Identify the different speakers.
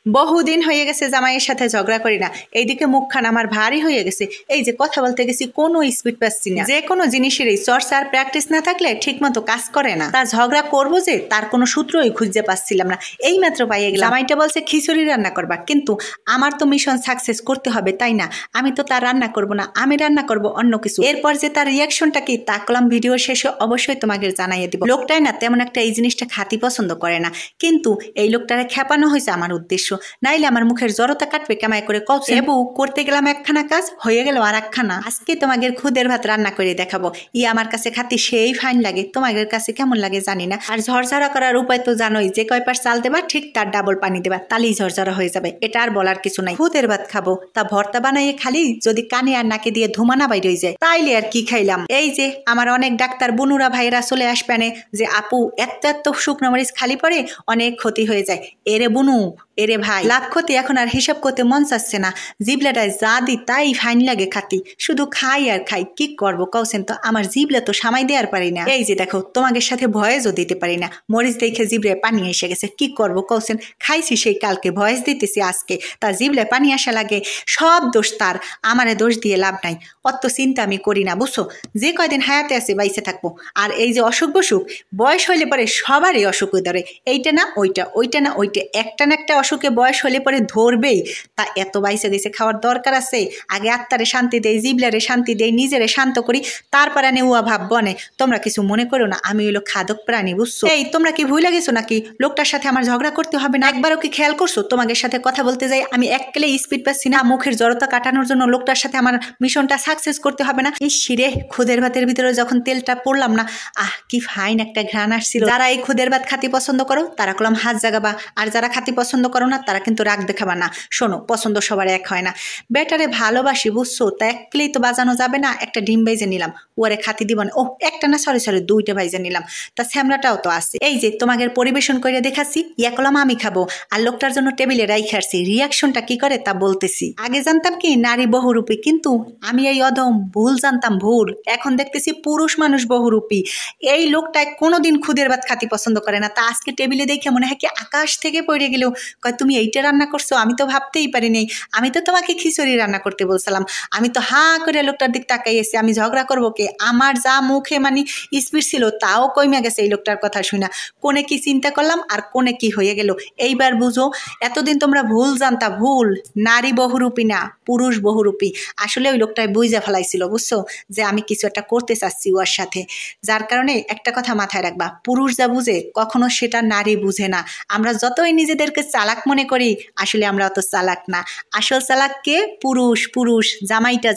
Speaker 1: বহুদিন হয়ে গেছে জামাইয়ের সাথে ঝগড়া করি না, এইদিকে মুখখান আমার ভারী হয়ে গেছে। এই যে কথা বলতে গেছি কোনো স্পিড পাচ্ছি না। যে কোনো জিনিসেরই চর্চা আর প্র্যাকটিস না থাকলে ঠিক মতো কাজ করে না। তা ঝগড়া করবো যে তার কোনো সূত্রই খুঁজে পাচ্ছিলাম না, এই মাত্র পাইয়ে গেলাম। জামাইটা বলছে খিচুড়ি রান্না করবা, কিন্তু আমার তো মিশন সাকসেস করতে হবে তাই না? আমি তো তার রান্না করব না, আমি রান্না করব অন্য কিছু। এরপর যে তার রিয়াকশনটা কি তা করলাম ভিডিও শেষে অবশ্যই তোমাকে জানাইয়ে দিব। লোকটাই না তেমন একটা এই জিনিসটা খাতি পছন্দ করে না, কিন্তু এই লোকটারে খেপানো হয়েছে আমার উদ্দেশ্য, নাইলে আমার মুখের জড়তা কাটবে কেমাই করে কৌছে। এবু করতে গেলাম একখানা কাজ, হয়ে গেল আর একখানা। আজকে তোমাদের খুদের ভাত রান্না করে দেখাবো। আমার কাছে খাতি সেই ফাইন লাগে, তোমাদের কাছে কেমন লাগে জানি না। আর ঝরঝরা করার উপায় তো জানোই, যে কয় পাশ চাল দেবা ঠিক তার ডাবল পানি দেবা, তালেই ঝরঝরা হয়ে যাবে। এটা আর বলার কিছু নাই। খুদের ভাত খাবো তা ভর্তা বানাইয়ে খালি যদি কানে আর নাকে দিয়ে ধুমানা বাইরে হয়ে যায় তাইলে আর কি খাইলাম। এই যে আমার অনেক ডাক্তার বুনুরা ভাইরা চলে আসবেনে যে আপু এত শুকনো মরিচ খালি পরে অনেক ক্ষতি হয়ে যায়। এরে বুনু, এরে ভাই, লাভ ক্ষতি এখন আর হিসাব করতে মন চাচ্ছে না। জিবলাটায় যা দি তাই ফাইন লাগে খাতি, শুধু খাই আর খাই। কি করবো কৌছেন তো, আমার জিবলা তো সামাই দেওয়ার পারি না। এই যে দেখো তোমাদের সাথে ভয়েসও দিতে পারি না, মরিচ দেখে জিবলায় পানি এসে গেছে। কি করবো কৌছেন, খাইছি সেই কালকে, ভয়েস দিতেছি আজকে, তা জিবলায় পানি আসা লাগে। সব দোষ তার, আমারে দোষ দিয়ে লাভ নাই। অত চিন্তা আমি করি না বুঝছো, যে কয়দিন হায়াতে আছে বাইসে থাকবো। আর এই যে অসুখ বসুখ, বয়স হইলে পরে সবারই অসুখ ধরে, এইটা না ওইটা, ওইটা না ওইটা, একটা না একটা অসুখে বয়স হলে পরে ধরবেই। তা এত বাইসে দিছে খাওয়ার দরকার আছে? আগে আত্মারে শান্তি দেই, জিবলারে শান্তি দেই, নিজেরে শান্ত করি, তারপরে নেওয়া ভাব বনে। তোমরা কিছু মনে করো না, আমি হইলো খাদক প্রাণী বুঝছো। এই তোমরা কি ভুলে গেছো নাকি লোকটার সাথে আমার ঝগড়া করতে হবে না? একবারও কি খেয়াল করছো তোমাদের সাথে কথা বলতে যাই আমি এককেলে স্পিড পাচ্ছি না? মুখের জড়তা কাটানোর জন্য লোকটার সাথে আমার মিশনটা সাকসেস করতে হবে না? এই শিরে খুদের ভাতের ভিতরে যখন তেলটা পড়লাম না, কি ফাইন একটা ঘ্রাণ আসছিল। যারা এই খুদের ভাত খাতি পছন্দ করো তারা কলম হাত জাগাবা, আর যারা খাতি পছন্দ করো না তারা কিন্তু রাগ দেখাবা না। শোনো, পছন্দ সবার এক হয় না। বেটারে ভালোবাসি বুঝছো, তা একলেই তো বাজানো যাবে না। একটা ডিম বাইজে নিলাম, ওরে খাতি দিব না। ও একটা না, সরি দুইটা বাইজে নিলাম, তা স্যামরাটাও তো আছে। এই যে তোমাদের পরিবেশন করে দেখাচ্ছি, কলম আমি খাবো আর লোকটার জন্য টেবিলে রাইখে আসছি। রিয়াকশনটা কি করে তা বলতেছি। আগে জানতাম কি নারী বহুরূপী, কিন্তু আমি এই অদম ভুল জানতাম, ভুল। এখন দেখতেছি পুরুষ মানুষ বহুরূপী। এই লোকটায় কোনোদিন খুদের ভাত খাতি পছন্দ করে না, তা আজকে টেবিলে দেখে মনে হয় কি আকাশ থেকে পড়ে গেলেও কয় তুমি এইটা রান্না করছো, আমি তো ভাবতেই পারিনি। আমি তো তোমাকে খিচুড়ি রান্না করতে বলছিলাম। আমি তো হাঁ করে লোকটার দিক তাকাইয়েছি, আমি ঝগড়া করবো কে? আমার যা মুখে মানে স্পিড ছিল তাও কমে গেছে এই লোকটার কথা শুনা। কোনে কি চিন্তা করলাম আর কোনে কি হয়ে গেল এইবার বুঝো। এতদিন তোমরা ভুল জানতা, ভুল। নারী বহুরূপী না, পুরুষ বহুরূপী। আসলে ওই লোকটাই বুঝে ফেলাইছিল বুঝছো, যে আমি কিছু একটা করতে চাচ্ছি ওর সাথে। যার কারণে একটা কথা মাথায় রাখবা, পুরুষ যা বুঝে কখনো সেটা নারী বুঝে না। আমরা যতই নিজেদেরকে চালাক মনে করি, আসলে আমরা অত চালাক না। আসল চালাক কে? পুরুষ, পুরুষ। জামাইটা।